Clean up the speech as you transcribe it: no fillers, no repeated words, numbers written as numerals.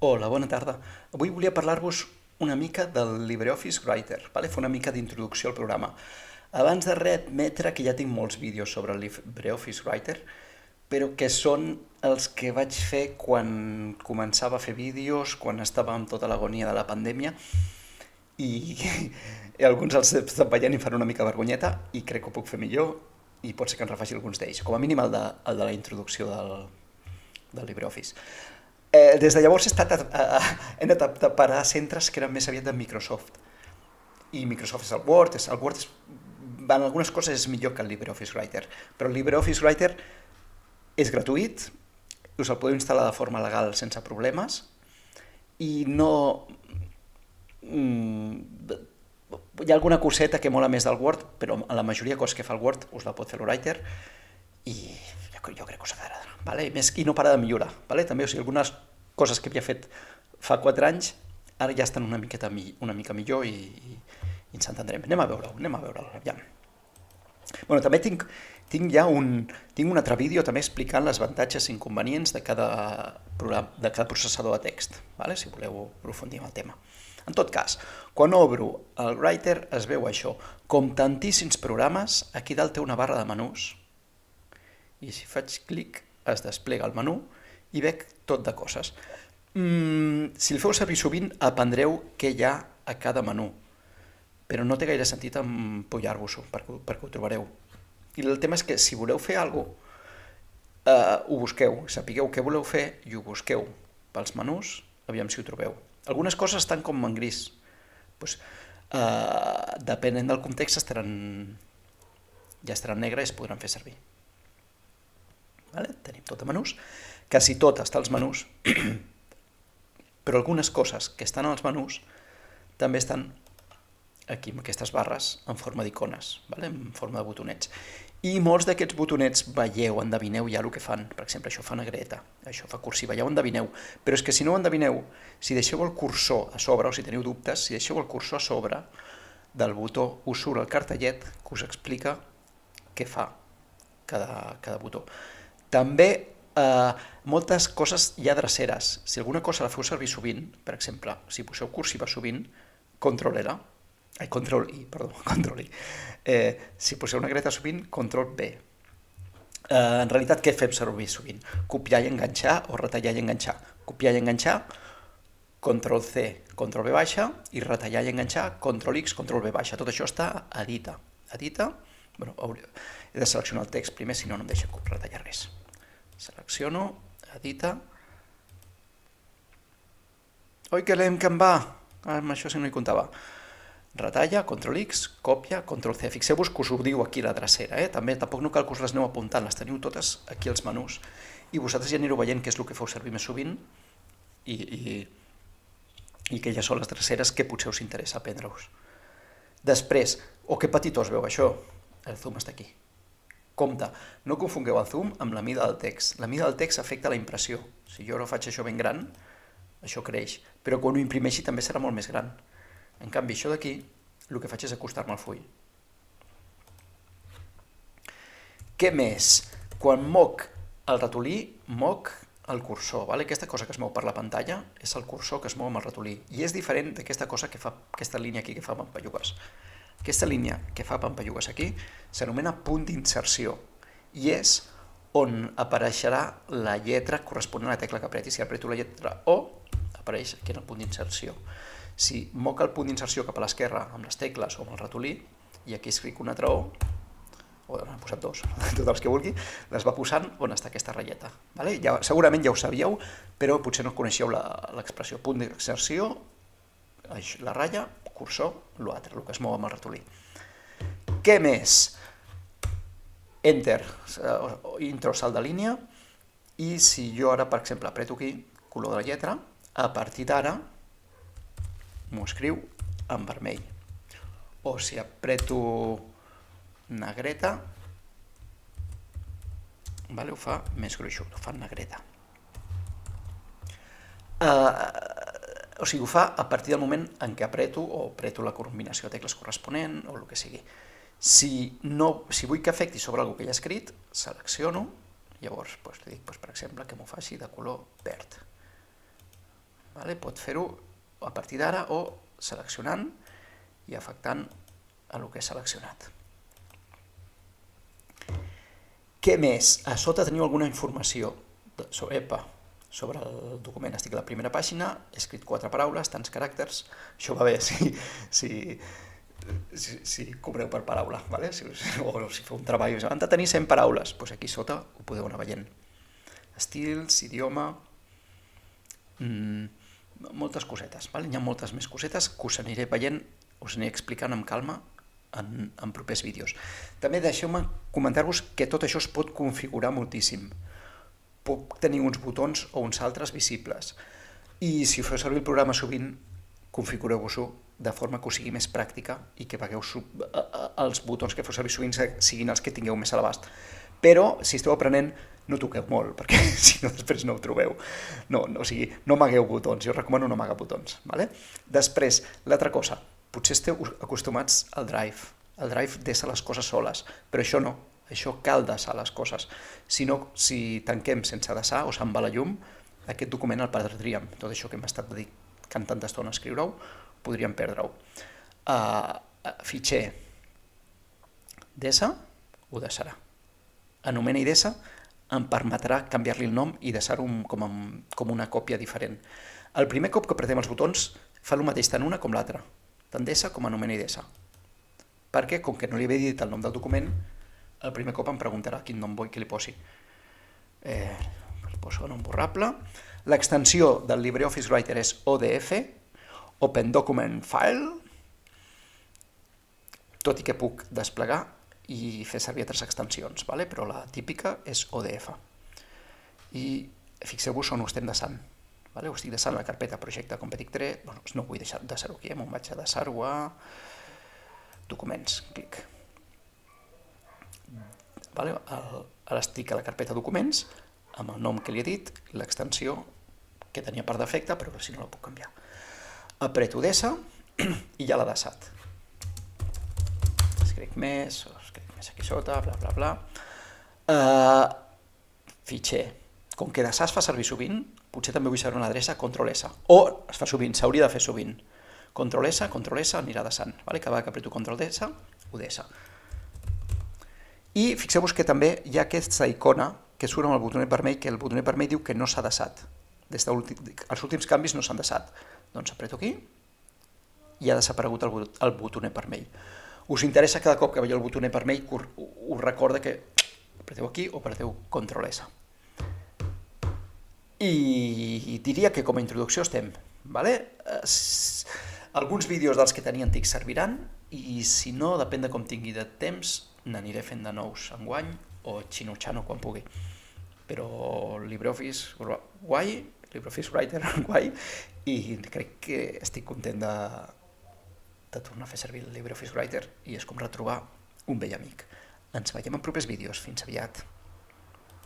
Hola, bona tarda. Avui volia parlar-vos una mica del LibreOffice Writer, vale? Fer una mica d'introducció al programa. Abans de res, admetre que ja tinc molts vídeos sobre el LibreOffice Writer, però que són els que vaig fer quan començava a fer vídeos, quan estava amb tota l'agonia de la pandèmia, i, i alguns els estan veient i fan una mica vergonyeta, i crec que ho puc fer millor, i pot ser que en refaci alguns d'ells, com a mínim el de la introducció del LibreOffice. Des de llavors he anat a parar a centres que eren més aviat de Microsoft. I Microsoft és el Word, en algunes coses és millor que el LibreOffice Writer, però el LibreOffice Writer és gratuït, us el podeu instal·lar de forma legal sense problemes, i no... hi ha alguna coseta que mola més del Word, però la majoria de coses que fa el Word us la pot fer el Writer, i jo crec que us agradarà, vale? I no para de millorar, vale? També, o sigui, algunes coses que havia fet fa 4 anys ara ja estan una mica millor i ens entendrem. Anem a veure-ho, aviam. Bueno, també tinc un altre vídeo també explicant les avantatges i inconvenients de cada processador de text, vale? Si voleu aprofundir en el tema. En tot cas, quan obro el Writer es veu això. Com tantíssims programes, aquí dalt té una barra de menús, i si faig clic es desplega el menú i veig tot de coses. Si el feu servir sovint aprendreu què hi ha a cada menú, però no té gaire sentit empollar-vos-ho perquè ho trobareu. I el tema és que si voleu fer alguna cosa, ho busqueu, sapigueu què voleu fer i ho busqueu pels menús, aviam si ho trobeu. Algunes coses estan com en gris, doncs, depenent del context ja estaran negres i es podran fer servir. Vale? Tenim tot a menús, quasi tot està als menús, però algunes coses que estan als menús també estan aquí amb aquestes barres en forma d'icones, vale? En forma de botonets. I molts d'aquests botonets veieu, endevineu ja el que fan. Per exemple, això fa negreta, això fa cursiva, ja ho endevineu. Però és que si no ho endevineu, si deixeu el cursor a sobre, o si teniu dubtes, si deixeu el cursor a sobre del botó, us surt el cartellet que us explica què fa cada botó. També moltes coses hi ha dreceres. Si alguna cosa la feu servir sovint, per exemple, si poseu cursiva sovint, Control I. Si poseu negreta sovint, Control B. En realitat, què fem servir sovint? Copiar i enganxar o retallar i enganxar. Copiar i enganxar, Control C, Control V baixa, i retallar i enganxar, Control X, Control V baixa. Tot això està a Edita. Bueno, he de seleccionar el text primer, si no, no em deixa retallar res. Selecciono, Edita. Oi, que lent que em va! Amb això sí no hi comptava. Retalla, Control X, còpia, Control C. Fixeu-vos que us ho diu aquí la drecera, també tampoc no cal que us les aneu apuntant, les teniu totes aquí als menús i vosaltres ja anireu veient què és el que feu servir més sovint i que ja són les dreceres que potser us interessa aprendre-us. Després, que petitó es veu això? El zoom està aquí. Compte, no confongueu el zoom amb la mida del text. La mida del text afecta la impressió. Si jo ara faig això ben gran, això creix, però quan ho imprimeixi també serà molt més gran. En canvi, això d'aquí, el que faig és acostar-me al full. Què més? Quan moc el ratolí, moc el cursor. Vale? Aquesta cosa que es mou per la pantalla és el cursor que es mou amb el ratolí. I és diferent d'aquesta cosa que fa, aquesta línia aquí que fa pampallugues. Aquesta línia que fa pampallugues aquí s'anomena punt d'inserció i és on apareixerà la lletra corresponent a la tecla que apreti. Si apreto la lletra O, apareix aquí en el punt d'inserció. Si moc el punt d'inserció cap a l'esquerra amb les tecles o amb el ratolí, i aquí escric una altra O, n'he posat dos, tots els que vulgui, les va posant on està aquesta ratlleta. Vale? Segurament ja ho sabíeu, però potser no coneixeu l'expressió. Punt d'inserció, la ratlla, cursor, l'altre, el que es mou amb el ratolí. Què més? Enter, intro, salt de línia, i si jo ara, per exemple, apreto aquí, color de la lletra, a partir d'ara m'ho escriu en vermell. O si apreto negreta, ho fa més gruixut, ho fa en negreta. O sigui, ho fa a partir del moment en què apreto la combinació de tecles corresponent o el que sigui. Si vull que afecti sobre alguna cosa que ja he escrit, selecciono, llavors li dic, per exemple, que m'ho faci de color verd. Pot fer-ho a partir d'ara o seleccionant i afectant a el que he seleccionat. Què més? A sota teniu alguna informació sobre el document. Estic a la primera pàgina, he escrit 4 paraules, tants caràcters. Això va bé si cobreu per paraula, o si feu un treball, han de tenir 100 paraules, doncs aquí sota ho podeu anar veient. Estils, idioma, moltes cosetes. Hi ha moltes més cosetes que us aniré veient, us aniré explicant amb calma en propers vídeos. També deixeu-me comentar-vos que tot això es pot configurar moltíssim. Puc tenir uns botons o uns altres visibles. I si feu servir el programa sovint, configureu-vos-ho de forma que us sigui més pràctica i que vegueu els botons que feu servir sovint siguin els que tingueu més a l'abast. Però, si esteu aprenent, no toqueu molt, perquè si no després no ho trobeu. No amagueu botons, jo recomano no amagar botons. Després, l'altra cosa, potser esteu acostumats al Drive. El Drive dessa les coses soles, però això no, això cal dessar les coses. Si tanquem sense dessar o se'n va la llum, aquest document el perdríem. Tot això que hem estat dedicant tanta estona a escriure-ho, podríem perdre-ho. Fitxer, dessa, ho dessarà. Anomena i dessa em permetrà canviar-li el nom i dessar-ho com una còpia diferent. El primer cop que apretem els botons fa el mateix tant una com l'altra, tant dessa com anomena i dessa. Perquè, com que no li havia dit el nom del document, el primer cop em preguntarà quin nom vull que li posi. Li poso nom borrable. L'extensió del LibreOffice Writer és ODF, Open Document File, tot i que puc desplegar i fer servir altres extensions, però la típica és ODF. I fixeu-vos on ho estem dessant. Ho estic dessant a la carpeta projecte Competic 3, no vull deixar-ho aquí, me'n vaig a dessar-ho a documents, clic. Ara estic a la carpeta documents, amb el nom que li he dit, l'extensió que tenia per defecte, però si no la puc canviar. Apreto dessa i ja l'ha dessat. Escric més aquí sota, bla, bla, bla. Fitxer. Com que dessar es fa servir sovint, potser també vull saber una adreça, Ctrl+S. O es fa sovint, s'hauria de fer sovint. Ctrl+S, anirà dessant. Cada vegada que apreto Ctrl+S, ho dessa. I fixeu-vos que també hi ha aquesta icona que surt amb el botonet vermell, que el botonet vermell diu que no s'ha dessat. Els últims canvis no s'han dessat. Doncs apreto aquí i ha desaparegut el botonet vermell. Us interessa cada cop que veieu el botonet vermell que us recorda que apreteu aquí o apreteu Ctrl+S. I diria que com a introducció estem. Alguns vídeos dels que tenia antics serviran i si no, depèn de com tingui de temps, n'aniré fent de nous enguany o xino-xano quan pugui. Però LibreOffice guai, LibreOffice Writer guai, i crec que estic content de tornar a fer servir el LibreOffice Writer i és com retrobar un vell amic. Ens veiem en propers vídeos. Fins aviat.